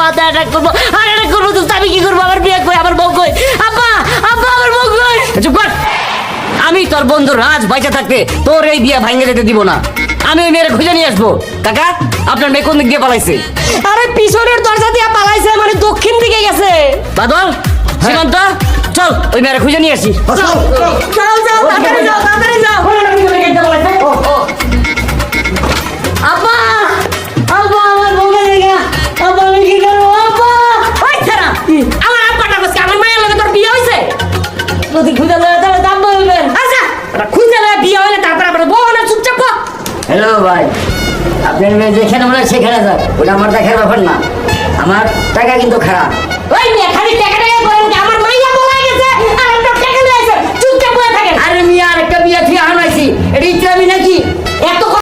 মাথায় অ্যাটাক করবো, আর অ্যাটাক করবো তো আমি কি করবো? আমার বিয়ে কই, আমার বউ কই? আব্বা, আব্বা আমার বউ কই? চুপ কর। আমি তোর বন্ধু রাজ বাইচা থাকতে তোর এই বিয়ে ভাঙে যেতে দিব না। আমি ওই মেয়ের খুঁজে নিয়ে আসবো। কাকা, আপনার মেয়ে কোন দিক দিয়ে পালাইছে? আরে পিছনের দরজা দিয়ে পালাইছে, মানে দক্ষিণ দিকে গেছে। বাদল, সীমান্ত, চল ওই মেয়ের খুঁজে নিয়ে আসি। যাও যাও, তাড়াতাড়ি যাও, তাড়াতাড়ি যাও। আব্বা, আব্বা আমার বউকে দেখা, আব্বা আমি কি করবো? আব্বা, ওই ছাড়া, আমার আব্বাটা বসে আমার মায়ের লগে তোর বিয়ে হইছে। যদি খুঁজে দেয় তাহলে দাম বলবেন। আচ্ছা, খুঁজে লয়ে বিয়ে হইলে তারপর আবার বউ না চুপচাপ কর। হ্যালো ভাই, আপনার মেয়ে যেখানে মনে হয় সেখানে যাক, ওটা আমার দেখার ব্যাপার না। আমার টাকা কিন্তু খারাপ। ওই মেয়ে খালি টাকা টাকা করেন কি? আমার মাইয়া বলা গেছে আর আপনার টাকা লইছে, চুপচাপ বসে থাকেন। আরে মিয়া, আরেকটা বিয়ে ঠিক আনাইছি, এটা ইচ্ছা আমি নাকি? এত